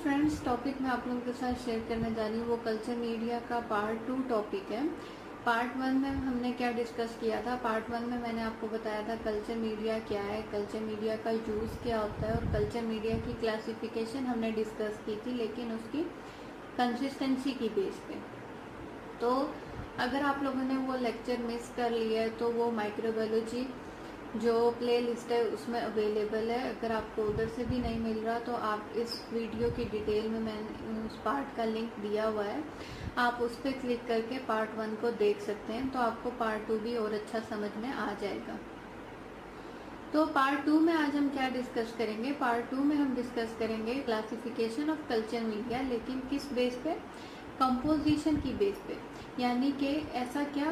Friends, topic मैं आप लोगों के साथ शेयर करने जा रही हूँ वो कल्चर मीडिया का पार्ट 2 टॉपिक है। पार्ट 1 में हमने क्या डिस्कस किया था। पार्ट 1 में मैंने आपको बताया था कल्चर मीडिया क्या है, कल्चर मीडिया का यूज़ क्या होता है और कल्चर मीडिया की क्लासिफिकेशन हमने डिस्कस की थी, लेकिन उसकी कंसिस्टेंसी की बेस पे। तो अगर आप लोगों ने वो लेक्चर मिस कर लिया है तो वो माइक्रोबायोलॉजी जो प्ले लिस्ट है उसमें अवेलेबल है। अगर आपको उधर से भी नहीं मिल रहा तो आप इस वीडियो की डिटेल में मैंने उस पार्ट का लिंक दिया हुआ है, आप उस पर क्लिक करके पार्ट 1 को देख सकते हैं, तो आपको पार्ट 2 भी और अच्छा समझ में आ जाएगा। तो पार्ट 2 में आज हम क्या डिस्कस करेंगे। पार्ट 2 में हम डिस्कस करेंगे क्लासिफिकेशन ऑफ कल्चर मीडिया, लेकिन किस बेस पे, कंपोजिशन की बेस पे। यानी कि ऐसा क्या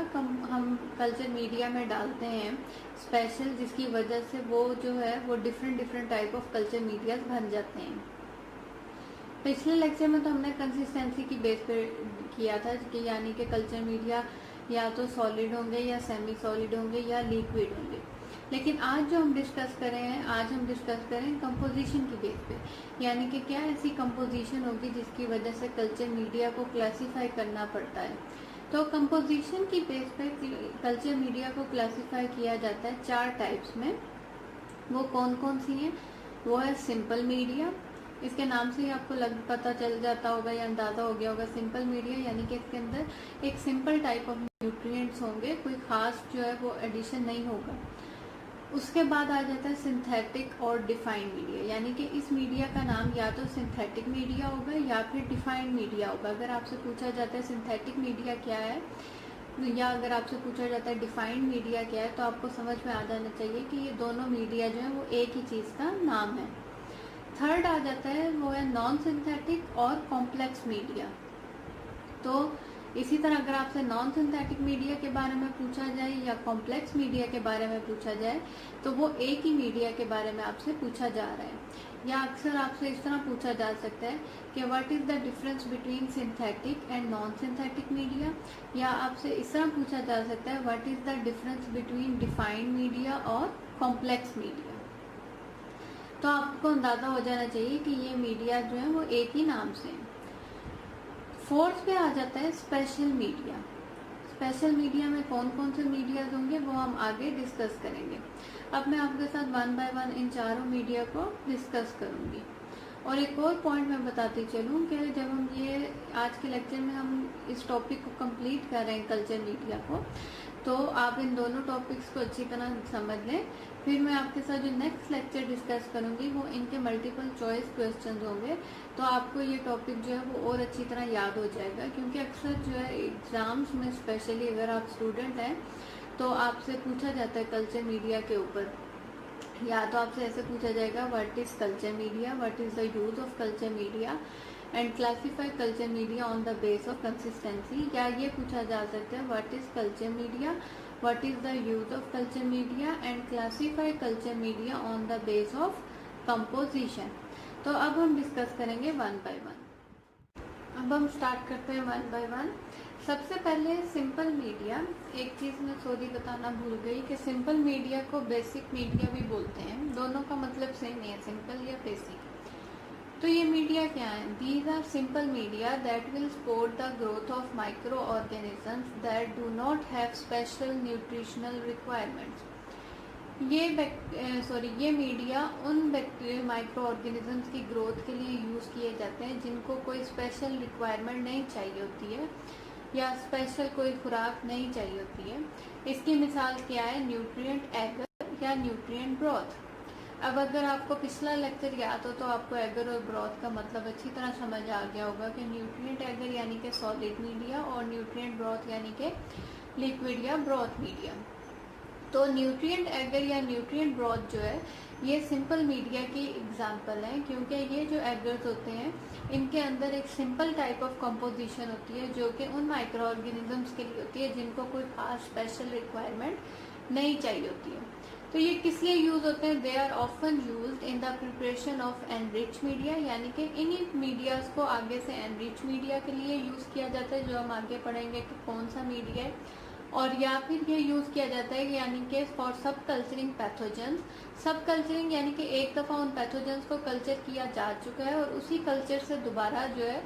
हम कल्चर मीडिया में डालते हैं स्पेशल, जिसकी वजह से वो जो है वो different type of culture medias बन जाते हैं। पिछले लेक्चर में तो हमने कंसिस्टेंसी की बेस पे किया था कि यानी कि कल्चर मीडिया या तो सॉलिड होंगे या सेमी सॉलिड होंगे या लिक्विड होंगे, लेकिन आज जो हम डिस्कस कर रहे हैं, आज हम डिस्कस करें कंपोजिशन की बेस पे। यानी कि क्या ऐसी कंपोजिशन होगी जिसकी वजह से कल्चर मीडिया को क्लासिफाई करना पड़ता है। तो कंपोजिशन की बेस पे कल्चर मीडिया को क्लासिफाई किया जाता है 4 टाइप्स में। वो कौन कौन सी हैं? वो है सिंपल मीडिया, इसके नाम से ही आपको पता चल जाता होगा या अंदाजा हो गया होगा। सिंपल मीडिया यानी कि इसके अंदर एक सिंपल टाइप ऑफ न्यूट्रिएंट्स होंगे, कोई खास जो है वो एडिशन नहीं होगा। उसके बाद आ जाता है सिंथेटिक और डिफाइंड मीडिया, यानी कि इस मीडिया का नाम या तो सिंथेटिक मीडिया होगा या फिर डिफाइंड मीडिया होगा। अगर आपसे पूछा जाता है सिंथेटिक मीडिया क्या है या अगर आपसे पूछा जाता है डिफाइंड मीडिया क्या है, तो आपको समझ में आ जाना चाहिए कि ये दोनों मीडिया जो है वो एक ही चीज़ का नाम है। थर्ड आ जाता है वो है नॉन सिंथेटिक और कॉम्प्लेक्स मीडिया। तो इसी तरह अगर आपसे नॉन सिंथेटिक मीडिया के बारे में पूछा जाए या कॉम्प्लेक्स मीडिया के बारे में पूछा जाए तो वो एक ही मीडिया के बारे में आपसे पूछा जा रहा है। या अक्सर आपसे इस तरह पूछा जा सकता है कि what is the difference between synthetic and non synthetic media, या आपसे इस तरह पूछा जा सकता है what is the difference between defined media और कॉम्प्लेक्स मीडिया। तो आपको अंदाजा हो जाना चाहिए कि ये मीडिया जो है वो एक ही नाम से है। फोर्थ पे आ जाता है स्पेशल मीडिया। स्पेशल मीडिया में कौन कौन से मीडियाज होंगे वो हम आगे डिस्कस करेंगे। अब मैं आपके साथ 1 बाय 1 इन चारों मीडिया को डिस्कस करूंगी। और एक और पॉइंट मैं बताती चलूं कि जब हम ये आज के लेक्चर में हम इस टॉपिक को कंप्लीट कर रहे हैं कल्चर मीडिया को, तो आप इन दोनों टॉपिक्स को अच्छी तरह समझ लें। फिर मैं आपके साथ जो नेक्स्ट लेक्चर डिस्कस करूंगी वो इनके मल्टीपल चॉइस क्वेश्चंस होंगे, तो आपको ये टॉपिक जो है वो और अच्छी तरह याद हो जाएगा। क्योंकि अक्सर जो है एग्जाम्स में, स्पेशली अगर आप स्टूडेंट हैं, तो आपसे पूछा जाता है कल्चर मीडिया के ऊपर, या तो आपसे ऐसे पूछा जाएगा what is culture media, what is the use of culture media and classify culture media on the base of consistency, या ये पूछा जा सकता है what is culture media, what is the use of culture media and classify culture media on the base of composition। तो अब हम discuss करेंगे 1 बाय 1। अब हम स्टार्ट करते हैं 1 बाय 1। सबसे पहले सिंपल मीडिया। एक चीज मैं सॉरी बताना भूल गई कि सिंपल मीडिया को बेसिक मीडिया भी बोलते हैं, दोनों का मतलब सेम है, सिंपल या बेसिक। तो ये मीडिया क्या है? These are simple media that will support the growth of micro organisms that do not have special nutritional requirements. ये मीडिया उन माइक्रो ऑर्गेनिजम्स की ग्रोथ के लिए यूज किए जाते हैं जिनको कोई स्पेशल रिक्वायरमेंट नहीं चाहिए होती है या स्पेशल कोई खुराक नहीं चाहिए होती है। इसकी मिसाल क्या है? न्यूट्रिएंट एगर या न्यूट्रिएंट ब्रॉथ। अब अगर आपको पिछला लेक्चर याद हो तो आपको एगर और ब्रॉथ का मतलब अच्छी तरह समझ आ गया होगा कि न्यूट्रिएंट एगर यानी कि सॉलिड मीडिया और न्यूट्रिएंट ब्रॉथ यानी कि लिक्विड या ब्रॉथ मीडिया। तो न्यूट्रिएंट एगर या न्यूट्रिएंट ब्रॉथ जो है ये सिंपल मीडिया की एग्जांपल है, क्योंकि ये जो एगर्स होते हैं इनके अंदर एक सिंपल टाइप ऑफ कंपोजिशन होती है जो कि उन माइक्रो ऑर्गेनिजम्स के लिए होती है जिनको कोई खास स्पेशल रिक्वायरमेंट नहीं चाहिए होती है। तो ये किस लिए यूज होते हैं? They are often used in the preparation of enrich media, यानी कि इन्हीं मीडियाज को आगे से एनरिच मीडिया के लिए यूज किया जाता है, जो हम आगे पढ़ेंगे कि कौन सा मीडिया है। और या फिर ये यूज किया जाता है यानी कि फॉर सब कल्चरिंग पैथोजेंस। सब कल्चरिंग यानी कि एक दफा उन पैथोजेंस को कल्चर किया जा चुका है और उसी कल्चर से दोबारा जो है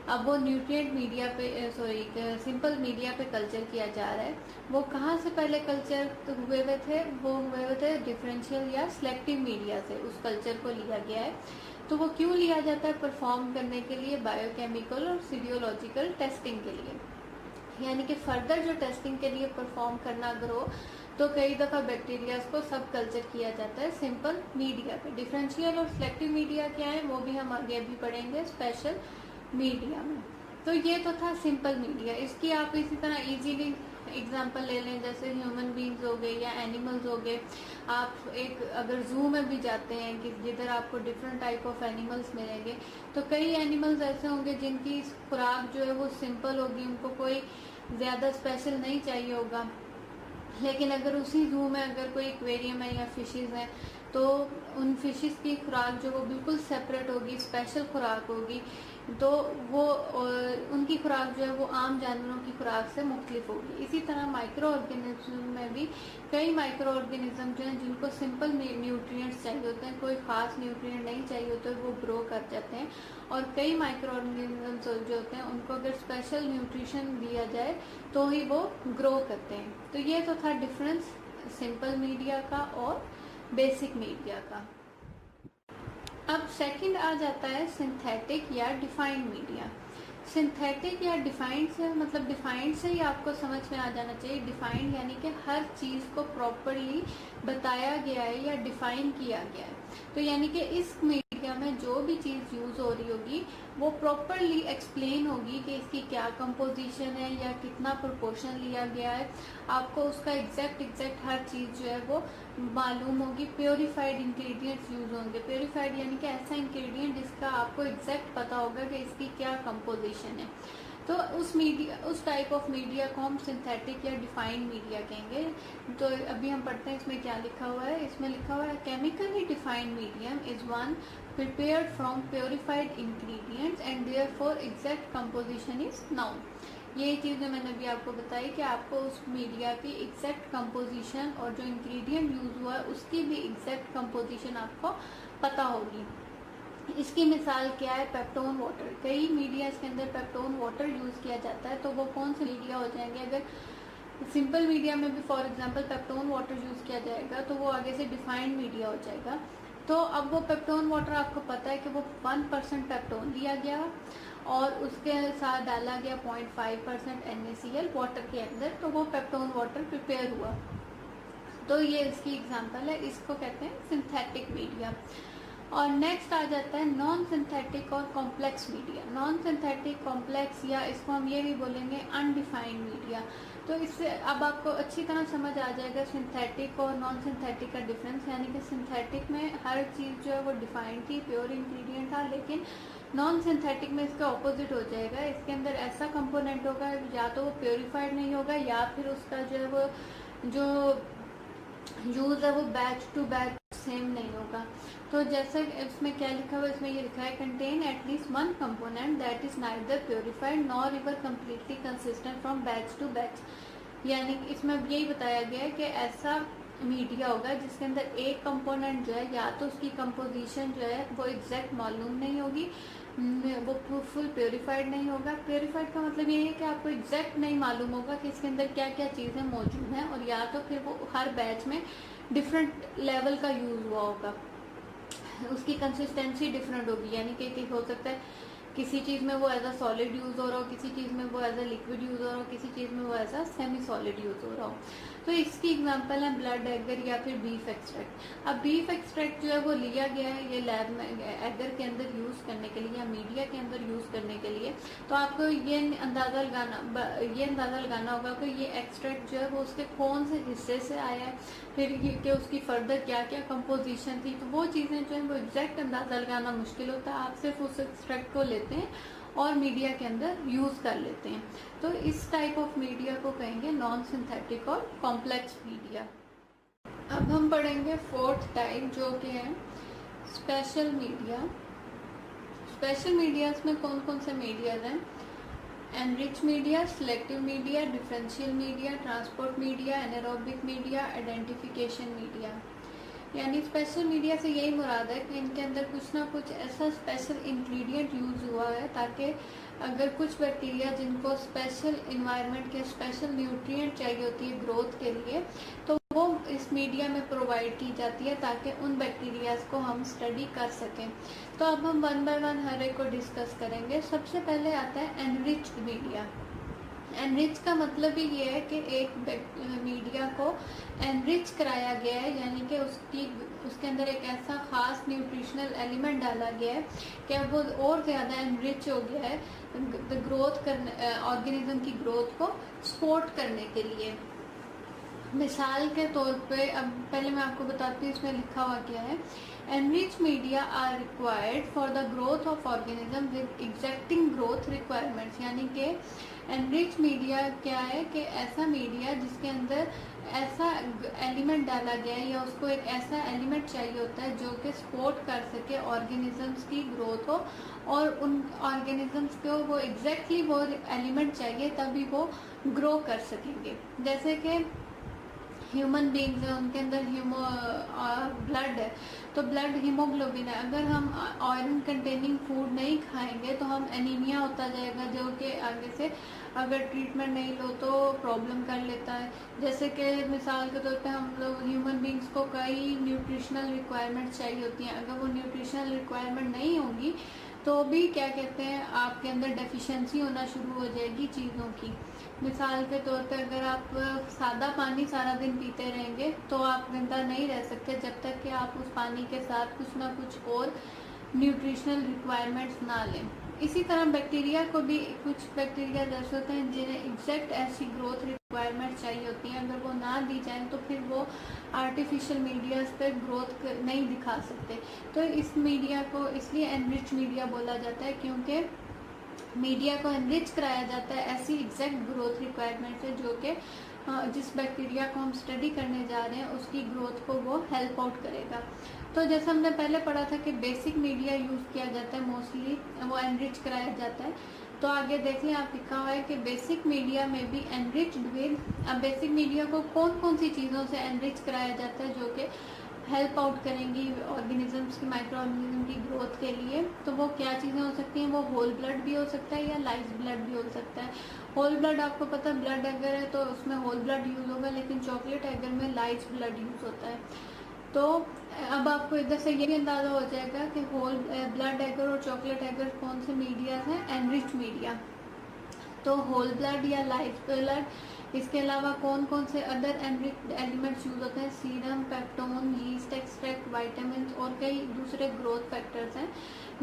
अब वो न्यूट्रिएंट मीडिया पे सिंपल मीडिया पे कल्चर किया जा रहा है। वो कहाँ से पहले कल्चर हुए थे डिफरेंशियल या सिलेक्टिव मीडिया से उस कल्चर को लिया गया है। तो वो क्यों लिया जाता है? परफॉर्म करने के लिए बायोकेमिकल और सीरियोलॉजिकल टेस्टिंग के लिए, यानी कि फर्दर जो टेस्टिंग के लिए परफॉर्म करना अगर हो तो कई दफा बैक्टीरिया को सब कल्चर किया जाता है सिंपल मीडिया पे। डिफरेंशियल और सिलेक्टिव मीडिया क्या है वो भी हम आगे भी पढ़ेंगे स्पेशल मीडिया में। तो ये तो था सिंपल मीडिया। इसकी आप इसी तरह इजीली एग्जांपल ले लें, जैसे ह्यूमन बींग्स हो गए या एनिमल्स हो गए। आप एक अगर जू में भी जाते हैं कि जिधर आपको डिफरेंट टाइप ऑफ एनिमल्स मिलेंगे, तो कई एनिमल्स ऐसे होंगे जिनकी खुराक जो है वो सिंपल होगी, उनको कोई ज्यादा स्पेशल नहीं चाहिए होगा। लेकिन अगर उसी जू में अगर कोई एक्वेरियम है या फिशेज है तो उन फिशेस की खुराक जो वो बिल्कुल सेपरेट होगी, स्पेशल खुराक होगी। तो वो उनकी खुराक जो है वो आम जानवरों की खुराक से मुख्तलिफ होगी। इसी तरह माइक्रो ऑर्गेनिज्म में भी कई माइक्रो ऑर्गेनिज्म जो हैं जिनको सिंपल न्यूट्रिएंट्स चाहिए होते हैं, कोई खास न्यूट्रिएंट नहीं चाहिए होते, वो ग्रो कर जाते हैं। और कई माइक्रो ऑर्गेनिज्म जो होते हैं उनको अगर स्पेशल न्यूट्रिशन दिया जाए तो ही वो ग्रो करते हैं। तो ये तो था डिफरेंस सिंपल मीडिया का और बेसिक मीडिया का। अब सेकंड आ जाता है सिंथेटिक या डिफाइंड मीडिया। सिंथेटिक या डिफाइंड से मतलब डिफाइंड से ही आपको समझ में आ जाना चाहिए। डिफाइंड यानी कि हर चीज को प्रॉपरली बताया गया है या डिफाइन किया गया है। तो यानी कि इस मीडिया में जो भी चीज यूज हो रही होगी वो प्रॉपरली एक्सप्लेन होगी कि इसकी क्या कंपोजिशन है या कितना प्रोपोर्शन लिया गया है। आपको उसका एग्जैक्ट हर चीज जो है वो मालूम होगी। प्योरीफाइड इंग्रेडिएंट्स यूज होंगे। प्योरीफाइड यानी कि ऐसा इंग्रेडिएंट जिसका आपको एग्जैक्ट पता होगा कि इसकी क्या कंपोजिशन है। तो उस टाइप ऑफ मीडिया को हम सिंथेटिक या डिफाइंड मीडिया कहेंगे। तो अभी हम पढ़ते हैं इसमें क्या लिखा हुआ है। इसमें लिखा हुआ है chemically defined medium is one prepared from purified ingredients and therefore exact composition is known। ये चीज जो मैंने अभी आपको बताई कि आपको उस मीडिया की एग्जैक्ट कंपोजिशन और जो इंग्रेडिएंट यूज हुआ है उसकी भी एग्जैक्ट कंपोजिशन आपको पता होगी। इसकी मिसाल क्या है? Peptone water. कई मीडिया के अंदर पेप्टोन वाटर यूज किया जाता है। तो वो कौन से मीडिया हो जाएंगे? अगर सिंपल मीडिया में भी for example peptone water use किया जाएगा तो वो आगे से डिफाइंड मीडिया हो जाएगा। तो अब वो पेप्टोन वाटर आपको पता है कि वो 1% पेप्टोन लिया गया और उसके साथ डाला गया 0.5% NaCl वाटर के अंदर, तो वो पेप्टोन वाटर प्रिपेयर हुआ। तो ये इसकी एग्जांपल है। इसको कहते हैं सिंथेटिक मीडिया। और नेक्स्ट आ जाता है नॉन सिंथेटिक और complex media. Non synthetic, complex या इसको हम ये भी बोलेंगे अनडिफाइंड मीडिया। तो इससे अब आपको अच्छी तरह समझ आ जाएगा सिंथेटिक और नॉन सिंथेटिक का डिफरेंस। यानी कि सिंथेटिक में हर चीज जो है वो डिफाइंड थी, प्योर इंग्रेडिएंट था, लेकिन नॉन सिंथेटिक में इसका ऑपोजिट हो जाएगा। इसके अंदर ऐसा कंपोनेंट होगा या तो वो प्योरीफाइड नहीं होगा या फिर उसका जो है वो जो यूज है वो बैच टू बैच सेम नहीं होगा। तो जैसे इसमें क्या लिखा हुआ है, इसमें ये लिखा है contain at least one component that is neither purified nor ever completely consistent from batch to batch. यानी इसमें यही बताया गया है कि ऐसा मीडिया होगा जिसके अंदर एक कंपोनेंट जो है या तो उसकी कंपोजिशन जो है वो एग्जैक्ट मालूम नहीं होगी, वो फुल प्योरीफाइड नहीं होगा। प्योरीफाइड का मतलब ये है कि आपको एग्जैक्ट नहीं मालूम होगा कि इसके अंदर क्या क्या चीजें मौजूद हैं, और या तो फिर वो हर बैच में डिफरेंट लेवल का यूज हुआ होगा, उसकी कंसिस्टेंसी डिफरेंट होगी। यानी कि हो सकता है किसी चीज में वो एज अ सॉलिड यूज हो रहा हो, किसी चीज में वो एज अ लिक्विड यूज हो रहा हो, किसी चीज में वो as a semi solid use हो रहा हो। तो इसकी एग्जांपल है ब्लड एगर या फिर बीफ एक्सट्रैक्ट। अब बीफ एक्सट्रैक्ट जो है वो लिया गया है ये लैब में एगर के अंदर यूज करने के लिए या मीडिया के अंदर यूज करने के लिए। तो आपको ये अंदाजा लगाना होगा कि ये एक्सट्रैक्ट जो है वो उसके कौन से हिस्से से आया है, फिर कि उसकी फर्दर क्या क्या कंपोजिशन थी। तो वो चीजें जो है वो एग्जैक्ट अंदाजा लगाना मुश्किल होता है। आप सिर्फ उस एक्सट्रैक्ट को लेते हैं और मीडिया के अंदर यूज कर लेते हैं। तो इस टाइप ऑफ मीडिया को कहेंगे नॉन सिंथेटिक और कॉम्प्लेक्स मीडिया। अब हम पढ़ेंगे फोर्थ टाइप जो कि है स्पेशल मीडिया। स्पेशल मीडियाज में कौन कौन से मीडियाज हैं? Enrich media, selective media, differential media, transport media, anaerobic media, identification media. यानी स्पेशल मीडिया से यही मुराद है कि इनके अंदर कुछ ना कुछ ऐसा स्पेशल इंग्रेडिएंट यूज़ हुआ है ताकि अगर कुछ बैक्टीरिया जिनको स्पेशल इन्वायरमेंट के स्पेशल न्यूट्रिएंट चाहिए होती है ग्रोथ के लिए, तो वो इस मीडिया में प्रोवाइड की जाती है ताकि उन बैक्टीरियाज को हम स्टडी कर सकें। तो अब हम वन बाय वन हर एक को डिस्कस करेंगे। सबसे पहले आता है एनरिच्ड मीडिया। एनरिच का मतलब ही ये है कि एक मीडिया को एनरिच कराया गया है, यानी कि उसके अंदर एक ऐसा खास न्यूट्रिशनल एलिमेंट डाला गया है कि अब वो और ज़्यादा एनरिच हो गया है ग्रोथ करने, ऑर्गेनिज्म की ग्रोथ को सपोर्ट करने के लिए। मिसाल के तौर पे अब पहले मैं आपको बताती हूँ इसमें लिखा हुआ क्या है। Enrich media are required for the growth of organism with exacting growth requirements. यानी कि एनरिच मीडिया क्या है कि ऐसा मीडिया जिसके अंदर ऐसा एलिमेंट डाला गया है या उसको एक ऐसा एलिमेंट चाहिए होता है जो कि सपोर्ट कर सके ऑर्गेनिजम्स की ग्रोथ हो, और उन ऑर्गेनिजम्स को वो एग्जैक्टली वो एलिमेंट चाहिए तभी वो ग्रो कर सकेंगे। जैसे कि ह्यूमन बींग्स है, उनके अंदर ब्लड है, तो ब्लड हीमोग्लोबिन है। अगर हम आयरन कंटेनिंग फूड नहीं खाएंगे तो हम एनीमिया होता जाएगा, जो कि आगे से अगर ट्रीटमेंट नहीं लो तो प्रॉब्लम कर लेता है। जैसे कि मिसाल के तौर पे हम लोग ह्यूमन बींग्स को कई न्यूट्रिशनल रिक्वायरमेंट चाहिए होती हैं, अगर वो न्यूट्रिशनल रिक्वायरमेंट नहीं होंगी तो भी क्या कहते हैं आपके अंदर डेफिशिएंसी होना शुरू हो जाएगी चीज़ों की। मिसाल के तौर पे अगर आप सादा पानी सारा दिन पीते रहेंगे तो आप जिंदा नहीं रह सकते जब तक कि आप उस पानी के साथ कुछ ना कुछ और न्यूट्रिशनल रिक्वायरमेंट्स ना लें। इसी तरह बैक्टीरिया को भी कुछ बैक्टीरिया जैसे होते हैं जिन्हें एग्जैक्ट ऐसी ग्रोथ रिक्वायरमेंट चाहिए होती हैं, अगर वो ना दी जाए तो फिर वो आर्टिफिशियल मीडियाज पे ग्रोथ नहीं दिखा सकते। तो इस मीडिया को इसलिए एनरिच मीडिया बोला जाता है, क्योंकि मीडिया को एनरिच कराया जाता है ऐसी एग्जैक्ट ग्रोथ रिक्वायरमेंट से जो कि जिस बैक्टीरिया को हम स्टडी करने जा रहे हैं उसकी ग्रोथ को वो हेल्प आउट करेगा। तो जैसे हमने पहले पढ़ा था कि बेसिक मीडिया यूज़ किया जाता है, मोस्टली वो एनरिच कराया जाता है। तो आगे देख लें आप लिखा हुआ है कि बेसिक मीडिया में भी एनरिच्ड विद। अब बेसिक मीडिया को कौन कौन सी चीज़ों से एनरिच कराया जाता है जो कि हेल्प आउट करेंगी ऑर्गेनिजम्स की, माइक्रो ऑर्गेनिज्म की ग्रोथ के लिए। तो वो क्या चीज़ें हो सकती हैं, वो होल ब्लड भी हो सकता है या लाइस ब्लड भी हो सकता है। होल ब्लड आपको पता है ब्लड एगर है तो उसमें होल ब्लड यूज़ होगा, लेकिन चॉकलेट एगर में लाइस ब्लड यूज़ होता है। तो अब आपको इधर से ये भी अंदाज़ा हो जाएगा कि होल ब्लड एगर और चॉकलेट एगर कौन से मीडिया हैं, एनरिच मीडिया। तो होल ब्लड या लाइस ब्लड, इसके अलावा कौन कौन से अदर एनरिच्ड एलिमेंट्स यूज होते हैं, serum, peptone, yeast extract, vitamin और कई दूसरे ग्रोथ फैक्टर्स हैं,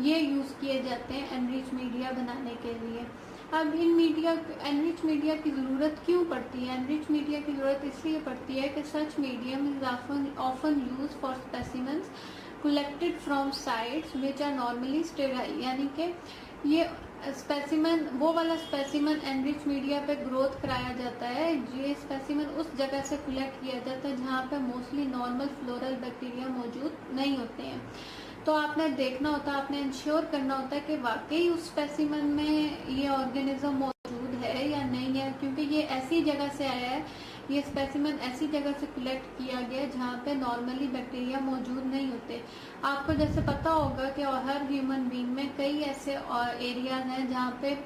ये यूज़ किए जाते हैं एनरिच मीडिया बनाने के लिए। अब एनरिच मीडिया की ज़रूरत क्यों पड़ती है? एनरिच मीडिया की ज़रूरत इसलिए पड़ती है कि such medium is often used for specimens collected from sites which are normally sterile. यानी कि ये स्पेसिमन, वो वाला स्पेसिमन एनरिच मीडिया पे ग्रोथ कराया जाता है, ये स्पेसिमन उस जगह से कलेक्ट किया जाता है जहाँ पे मोस्टली नॉर्मल फ्लोरल बैक्टीरिया मौजूद नहीं होते हैं। तो आपने देखना होता है, आपने इंश्योर करना होता है कि वाकई उस स्पेसिमन में ये ऑर्गेनिज्म मौजूद है या नहीं है, क्योंकि ये ऐसी जगह से आया है, ये स्पेसिमन ऐसी जगह से कलेक्ट किया गया जहाँ पे नॉर्मली बैक्टीरिया मौजूद नहीं होते। आपको जैसे पता होगा कि हर ह्यूमन बीइंग में कई ऐसे एरियाज हैं जहाँ पे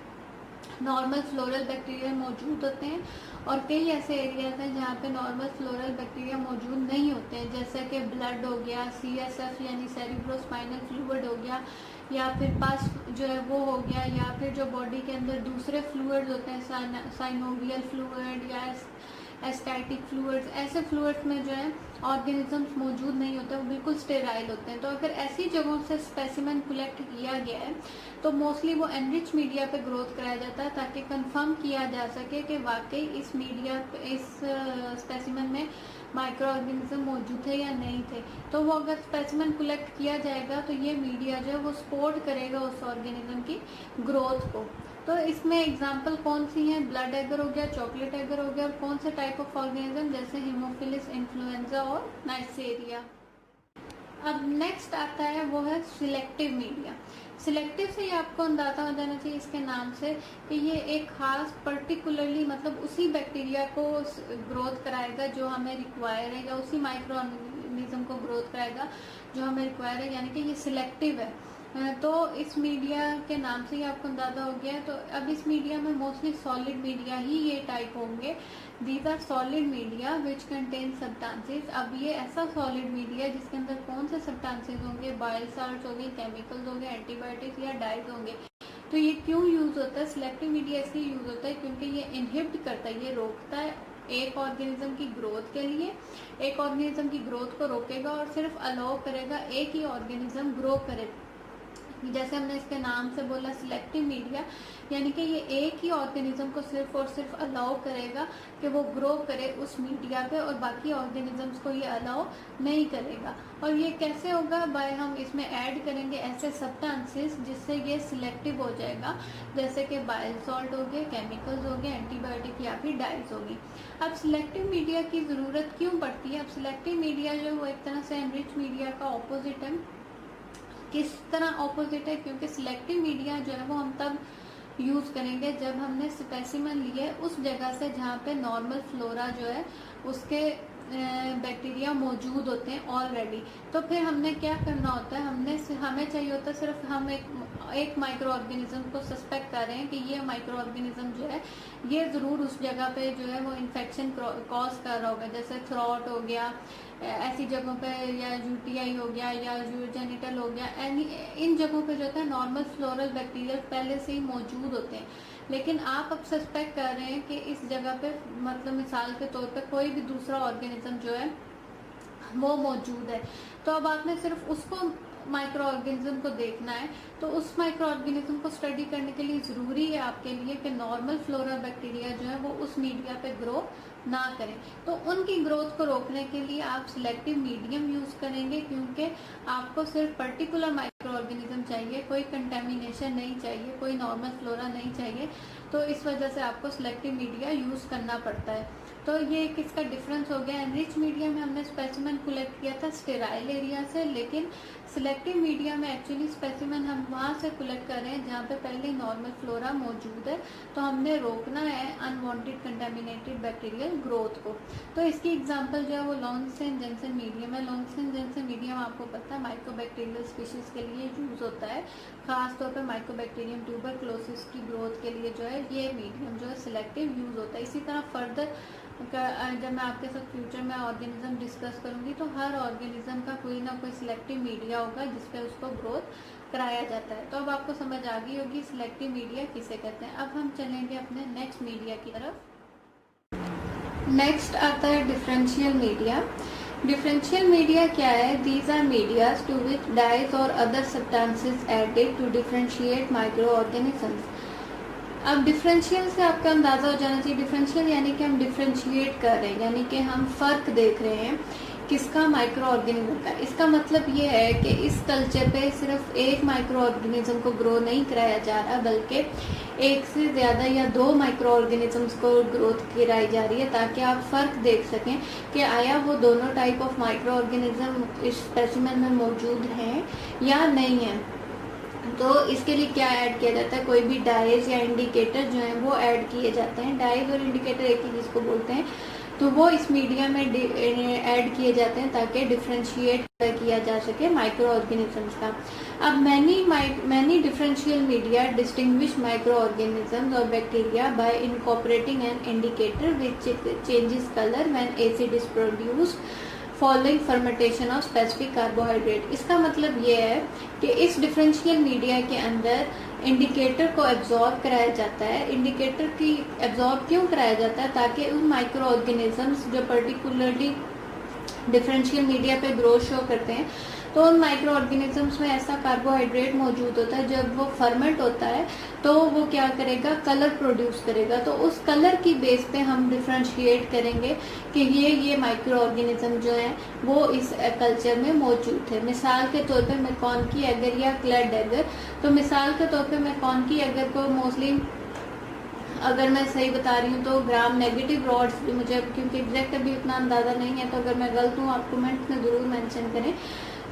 नॉर्मल फ्लोरल बैक्टीरिया मौजूद होते हैं और कई ऐसे एरियाज हैं जहाँ पे नॉर्मल फ्लोरल बैक्टीरिया मौजूद नहीं होते हैं, जैसे कि ब्लड हो गया, CSF यानी सेरिब्रोस्पाइनल फ्लूइड हो गया, या फिर पास जो है वो हो गया, या फिर जो बॉडी के अंदर दूसरे फ्लूइड्स होते हैं, साइनोवियल फ्लूइड या एस्टैटिक फ्लूइड्स, ऐसे फ्लूइड्स में जो है ऑर्गेनिजम्स मौजूद नहीं होते, वो बिल्कुल स्टेराइल होते हैं। तो अगर ऐसी जगहों से स्पेसिमेन कलेक्ट किया गया है तो मोस्टली वो एनरिच मीडिया पे ग्रोथ कराया जाता है ताकि कंफर्म किया जा सके कि वाकई इस स्पेसिमेन में माइक्रो ऑर्गेनिज्म मौजूद थे या नहीं थे। तो वो अगर स्पेसिमेन कलेक्ट किया जाएगा तो ये मीडिया जो है वो सपोर्ट करेगा उस ऑर्गेनिज्म की ग्रोथ को। तो इसमें एग्जांपल कौन सी हैं, ब्लड एगर हो गया, चॉकलेट एगर हो गया, और कौन से टाइप ऑफ ऑर्गेनिज्म जैसे हीमोफिलिस, इन्फ्लुएंजा और नाइसेरिया। अब नेक्स्ट आता है वो है सिलेक्टिव मीडिया। सिलेक्टिव से ही आपको अंदाजा हो जाना चाहिए इसके नाम से कि ये एक खास पर्टिकुलरली मतलब उसी बैक्टीरिया को ग्रोथ कराएगा जो हमें रिक्वायर है, या उसी माइक्रो ऑर्गेनिज्म को ग्रोथ कराएगा जो हमें रिक्वायर है, यानी कि ये सिलेक्टिव है। तो इस मीडिया के नाम से ही आपको अंदाजा हो गया है। तो अब इस मीडिया में मोस्टली सॉलिड मीडिया ही ये टाइप होंगे। These are solid media which contain substances. अब ये ऐसा सॉलिड मीडिया जिसके अंदर कौन से सब्सटेंसेस होंगे, बाइल साल्ट्स होंगे, केमिकल्स होंगे, एंटीबायोटिक्स या डाइज होंगे। तो ये क्यों यूज होता है? सिलेक्टिव मीडिया इसलिए यूज होता है क्योंकि ये इनहिबिट करता है, ये रोकता है एक ऑर्गेनिज्म की ग्रोथ के लिए। एक ऑर्गेनिज्म की ग्रोथ को रोकेगा और सिर्फ अलाउ करेगा एक ही ऑर्गेनिज्म ग्रो करे। जैसे हमने इसके नाम से बोला सिलेक्टिव मीडिया, यानी कि ये एक ही ऑर्गेनिज्म को सिर्फ और सिर्फ अलाउ करेगा कि वो ग्रो करे उस मीडिया पे, और बाकी ऑर्गेनिजम्स को ये अलाउ नहीं करेगा। और ये कैसे होगा? बाय हम इसमें ऐड करेंगे ऐसे सब्सटेंसेस जिससे ये सिलेक्टिव हो जाएगा, जैसे कि बाइल सॉल्ट हो गए, केमिकल्स हो गए, एंटीबायोटिक या फिर डाइज होगी। अब सिलेक्टिव मीडिया की जरूरत क्यों पड़ती है? अब सिलेक्टिव मीडिया जो वो एक तरह से एनरिच मीडिया का ऑपोजिट है। किस तरह ऑपोजिट है? क्योंकि सिलेक्टिव मीडिया जो है वो हम तब यूज करेंगे जब हमने स्पेसिमेन लिए उस जगह से जहाँ पे नॉर्मल फ्लोरा जो है उसके बैक्टीरिया मौजूद होते हैं ऑलरेडी। तो फिर हमने क्या करना होता है, हमें चाहिए होता है सिर्फ हम एक माइक्रो ऑर्गेनिज्म को सस्पेक्ट कर रहे हैं कि ये माइक्रो ऑर्गेनिज्म जो है ये जरूर उस जगह पे जो है वो इन्फेक्शन कॉज कर रहा होगा, जैसे थ्रॉट हो गया, ऐसी जगहों पे, या यूटीआई हो गया, या यूजेनिटल हो गया। इन जगहों पे जो होता है नॉर्मल फ्लोरल बैक्टीरिया पहले से ही मौजूद होते हैं, लेकिन आप अब सस्पेक्ट कर रहे हैं कि इस जगह पे मतलब मिसाल के तौर पे कोई भी दूसरा ऑर्गेनिज्म जो है वो मौजूद है। तो अब आपने सिर्फ उसको माइक्रो ऑर्गेनिज्म को देखना है। तो उस माइक्रो ऑर्गेनिज्म को स्टडी करने के लिए जरूरी है आपके लिए कि नॉर्मल फ्लोरा बैक्टीरिया जो है वो उस मीडिया पे ग्रो ना करें। तो उनकी ग्रोथ को रोकने के लिए आप सिलेक्टिव मीडियम यूज करेंगे, क्योंकि आपको सिर्फ पर्टिकुलर माइक्रो ऑर्गेनिज्म चाहिए, कोई कंटेमिनेशन नहीं चाहिए, कोई नॉर्मल फ्लोरा नहीं चाहिए। तो इस वजह से आपको सिलेक्टिव मीडिया यूज करना पड़ता है। तो ये किसका डिफरेंस हो गया? एनरिच मीडिया में हमने स्पेसिमेन कलेक्ट किया था स्टेराइल एरिया से, लेकिन सिलेक्टिव मीडिया में एक्चुअली स्पेसिमेन हम वहाँ से कलेक्ट कर रहे हैं जहाँ पे पहले नॉर्मल फ्लोरा मौजूद है। तो हमने रोकना है अनवांटेड कंटेमिनेटेड बैक्टीरियल ग्रोथ को। तो इसकी एग्जांपल जो है वो लॉन्गस्टेन जेनसेन मीडियम है। लॉन्गस्टेन जेनसेन मीडियम आपको पता है माइक्रोबैक्टीरियल स्पीशीज के लिए यूज होता है, खासतौर पर माइक्रोबैक्टीरियम ट्यूबरक्लोसिस की ग्रोथ के लिए जो है ये मीडियम जो है सिलेक्टिव यूज होता है। इसी तरह फर्दर जब मैं आपके साथ फ्यूचर में ऑर्गेनिज्म डिस्कस करूंगी तो हर ऑर्गेनिज्म का कोई ना कोई सिलेक्टिव मीडिया होगा जिसपे उसको ग्रोथ कराया जाता है। तो अब आपको समझ आ गई होगी सिलेक्टिव मीडिया किसे कहते हैं। अब हम चलेंगे अपने नेक्स्ट मीडिया की तरफ। नेक्स्ट आता है डिफरेंशियल मीडिया। डिफरेंशियल मीडिया क्या है? These are medias to which dyes or other substances added to differentiate micro organisms. अब डिफरेंशियल से आपका अंदाजा हो जाना चाहिए। डिफरेंशियल यानी कि हम डिफरेंशिएट कर रहे हैं, यानी कि हम फर्क देख रहे हैं किसका? माइक्रो ऑर्गेनिज्म का। इसका मतलब ये है कि इस कल्चर पे सिर्फ एक माइक्रो ऑर्गेनिज्म को ग्रो नहीं कराया जा रहा, बल्कि एक से ज्यादा या दो माइक्रो ऑर्गेनिजम्स को ग्रोथ कराई जा रही है, ताकि आप फर्क देख सकें कि आया वो दोनों टाइप ऑफ माइक्रो ऑर्गेनिज्म इस स्पेसिमेन में मौजूद हैं या नहीं है। तो इसके लिए क्या ऐड किया जाता है? कोई भी डाइज या इंडिकेटर जो है वो ऐड किए जाते हैं। डाइज और इंडिकेटर एक ही चीज को बोलते हैं। तो वो इस मीडिया में ऐड किए जाते हैं ताकि डिफरेंशिएट किया जा सके माइक्रो ऑर्गेनिजम्स का। अब many differential media distinguish micro organisms और bacteria by incorporating an indicator which changes colour when acid is produced following fermentation of specific carbohydrate. इसका मतलब ये है कि इस डिफरेंशियल मीडिया के अंदर इंडिकेटर को एब्जॉर्ब कराया जाता है। इंडिकेटर की एब्जॉर्ब क्यों कराया जाता है? ताकि उन माइक्रो ऑर्गेनिजम्स जो पर्टिकुलरली डिफरेंशियल मीडिया पे ग्रोथ शो करते हैं, तो उन माइक्रो ऑर्गेनिजम्स में ऐसा कार्बोहाइड्रेट मौजूद होता है, जब वो फर्मेंट होता है तो वो क्या करेगा? कलर प्रोड्यूस करेगा। तो उस कलर की बेस पे हम डिफरेंशिएट करेंगे कि ये माइक्रो ऑर्गेनिज्म जो है वो इस कल्चर में मौजूद है। मिसाल के तौर पे मैकॉनकी एगर या क्लेड एगर। तो मिसाल के तौर पे मैकॉनकी एगर को मोस्टली, अगर मैं सही बता रही हूँ तो ग्राम नेगेटिव रॉड्स, मुझे क्योंकि एग्जैक्ट अभी उतना अंदाजा नहीं है, तो अगर मैं गलत हूँ आप कमेंट में जरूर मेंशन करें।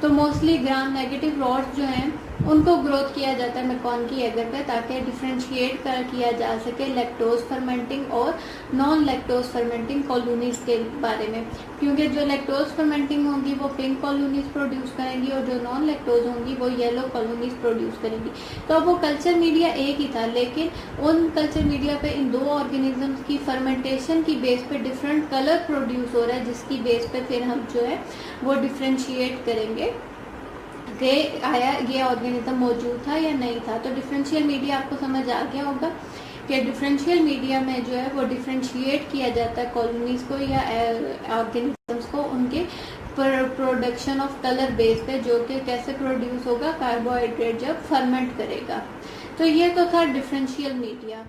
तो मोस्टली ग्राम नेगेटिव रॉड्स जो हैं उनको ग्रोथ किया जाता है मैकॉन की एगर पे, ताकि डिफ्रेंशिएट किया जा सके लैक्टोज फर्मेंटिंग और नॉन लैक्टोज फर्मेंटिंग कॉलोनीज के बारे में। क्योंकि जो लैक्टोज फर्मेंटिंग होंगी वो पिंक कॉलोनीज प्रोड्यूस करेंगी और जो नॉन लैक्टोज होंगी वो येलो कॉलोनीज प्रोड्यूस करेंगी। तो अब वो कल्चर मीडिया एक ही था, लेकिन उन कल्चर मीडिया पे इन दो ऑर्गेनिजम्स की फर्मेंटेशन की बेस पे डिफरेंट कलर प्रोड्यूस हो रहा है, जिसकी बेस पे फिर हम जो है वो डिफ्रेंशिएट करेंगे कि आया ये ऑर्गेनिज्म मौजूद था या नहीं था। तो डिफरेंशियल मीडिया आपको समझ आ गया होगा कि डिफरेंशियल मीडिया में जो है वो डिफरेंशिएट किया जाता है कॉलोनीज को या ऑर्गेनिजम्स को उनके प्रोडक्शन ऑफ कलर बेस पे, जो कि कैसे प्रोड्यूस होगा, कार्बोहाइड्रेट जब फर्मेंट करेगा। तो ये तो था डिफरेंशियल मीडिया।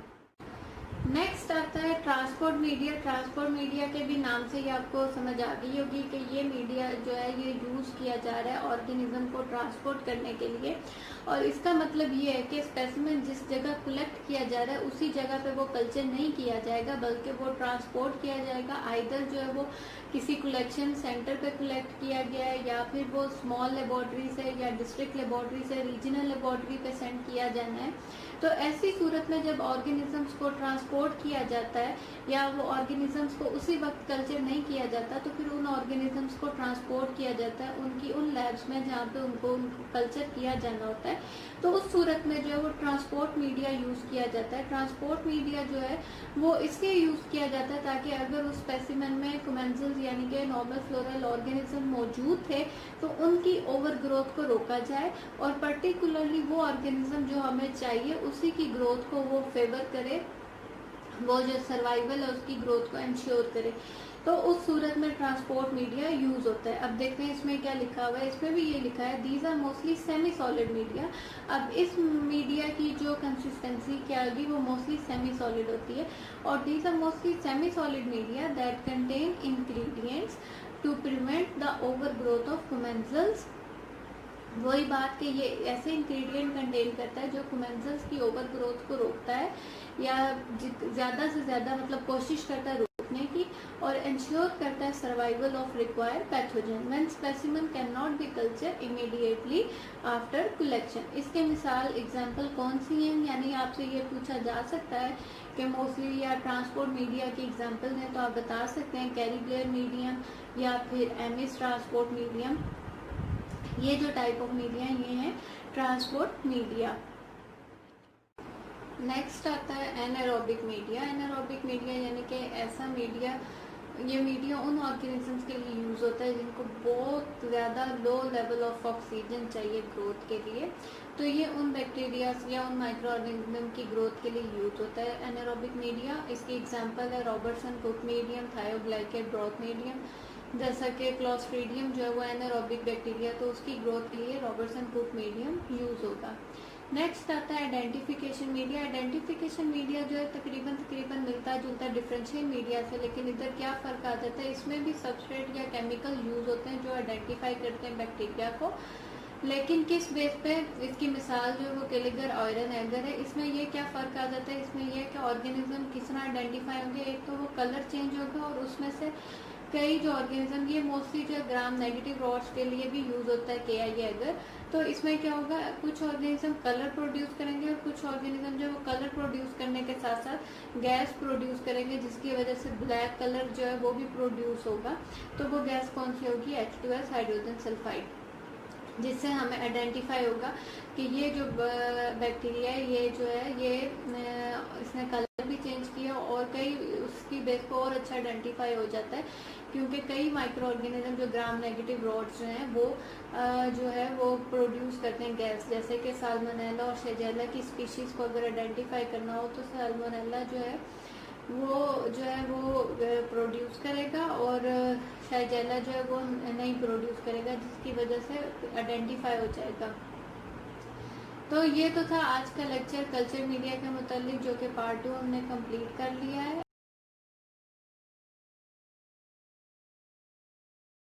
नेक्स्ट आता है ट्रांसपोर्ट मीडिया। ट्रांसपोर्ट मीडिया के भी नाम से ही आपको समझ आ गई होगी कि ये मीडिया जो है ये यूज किया जा रहा है ऑर्गेनिज्म को ट्रांसपोर्ट करने के लिए। और इसका मतलब ये है कि स्पेसिमेन जिस जगह कलेक्ट किया जा रहा है उसी जगह पे वो कल्चर नहीं किया जाएगा, बल्कि वो ट्रांसपोर्ट किया जाएगा। आइदर जो है वो किसी कलेक्शन सेंटर पे कलेक्ट किया गया है, या फिर वो स्मॉल लेबोरेटरी से या डिस्ट्रिक्ट लेबोरेटरी से रीजनल लेबोरेटरी पे सेंड किया जाना है। तो ऐसी सूरत में जब ऑर्गेनिजम्स को ट्रांसपोर्ट किया जाता है या वो ऑर्गेनिजम्स को उसी वक्त कल्चर नहीं किया जाता, तो फिर उन ऑर्गेनिजम्स को ट्रांसपोर्ट किया जाता है उनकी उन लैब्स में जहाँ पे उनको कल्चर किया जाना होता है। तो उस सूरत में जो है वो ट्रांसपोर्ट मीडिया यूज किया जाता है। ट्रांसपोर्ट मीडिया जो है वो इसलिए यूज किया जाता है ताकि अगर उस स्पेसिमेन में कोमेंजल्स यानी कि नॉर्मल फ्लोरल ऑर्गेनिज्म मौजूद थे तो उनकी ओवर ग्रोथ को रोका जाए, और पर्टिकुलरली वो ऑर्गेनिज्म जो हमें चाहिए उसी की ग्रोथ को वो फेवर करे, वो जो सर्वाइवल है उसकी ग्रोथ को इंश्योर करे। तो उस सूरत में ट्रांसपोर्ट मीडिया यूज होता है। अब देखते हैं इसमें क्या लिखा हुआ है। इसमें भी ये लिखा है these are mostly semi solid media. अब इस मीडिया की जो कंसिस्टेंसी क्या होगी वो मोस्टली सेमी सॉलिड होती है। और these are mostly semi solid media that contain ingredients to prevent the over growth of commensals. वही बात कि ये ऐसे इंग्रेडिएंट कंटेन करता है जो कोमेंजल्स की ओवर ग्रोथ को रोकता है या ज़्यादा से ज़्यादा मतलब कोशिश करता है रोकने की, और इंश्योर करता है survival of required pathogen when specimen can not be culture immediately after collection. इसके मिसाल एग्जांपल कौन सी हैं, यानी आपसे ये पूछा जा सकता है कि मोस्टली या ट्रांसपोर्ट मीडिया की एग्जांपल हैं, तो आप बता सकते हैं कैरी ब्लेयर मीडियम या फिर एमिस ट्रांसपोर्ट मीडियम। ये जो टाइप ऑफ मीडिया ये है ट्रांसपोर्ट मीडिया। नेक्स्ट आता है एनारोबिक मीडिया। एनारोबिक मीडिया यानी कि ऐसा मीडिया, ये मीडिया उन ऑर्गेनिजम्स के लिए यूज होता है जिनको बहुत ज़्यादा लो लेवल ऑफ ऑक्सीजन चाहिए ग्रोथ के लिए। तो ये उन बैक्टीरिया या उन माइक्रो ऑर्गेनिज्म की ग्रोथ के लिए यूज होता है एनारोबिक मीडिया। इसकी एग्जांपल है Robertson cook medium, thioglycollate broth medium. जैसा कि क्लॉस्ट्रीडियम जो है वो एनारोबिक बैक्टीरिया, तो उसकी ग्रोथ के लिए रॉबर्टसन कुक मीडियम यूज होगा। नेक्स्ट आता है आइडेंटिफिकेशन मीडिया। आइडेंटिफिकेशन मीडिया जो है तकरीबन मिलता जुलता डिफरेंशियल मीडिया से, लेकिन इधर क्या फ़र्क आ जाता है, इसमें भी सबस्ट्रेट या केमिकल यूज होते हैं जो आइडेंटिफाई करते हैं बैक्टीरिया को, लेकिन किस बेस पे। इसकी मिसाल जो है वो केलिगर आयरन एगर है। इसमें ये क्या फ़र्क आ जाता है, इसमें यह कि ऑर्गेनिज्म किस तरह आइडेंटिफाई होंगे, एक तो वो कलर चेंज होगा और उसमें से कई जो ऑर्गेनिज्म, ये मोस्टली जो ग्राम नेगेटिव रॉड्स के लिए भी यूज होता है KI एगर। तो इसमें क्या होगा, कुछ ऑर्गेनिज्म कलर प्रोड्यूस करेंगे और कुछ ऑर्गेनिज्म जो वो कलर प्रोड्यूस करने के साथ साथ गैस प्रोड्यूस करेंगे, जिसकी वजह से ब्लैक कलर जो है वो भी प्रोड्यूस होगा। तो वो गैस कौन सी होगी, H2S हाइड्रोजन सल्फाइड, जिससे हमें आइडेंटिफाई होगा कि ये जो बैक्टीरिया है ये जो है ये इसने कलर भी चेंज किया, और कई उसकी बेस को और अच्छा आइडेंटिफाई हो जाता है, क्योंकि कई माइक्रो ऑर्गेनिज्म जो ग्राम नेगेटिव रॉड्स जो हैं वो जो है वो प्रोड्यूस करते हैं गैस। जैसे कि साल्मोनेला और शेजेला की स्पीशीज़ को अगर आइडेंटिफाई करना हो तो साल्मोनेला जो है वो प्रोड्यूस करेगा और शेजेला जो है वो नहीं प्रोड्यूस करेगा, जिसकी वजह से आइडेंटिफाई हो जाएगा। तो ये तो था आज का लेक्चर कल्चर मीडिया के मुतालिक, जो कि पार्ट 2 हमने कंप्लीट कर लिया है।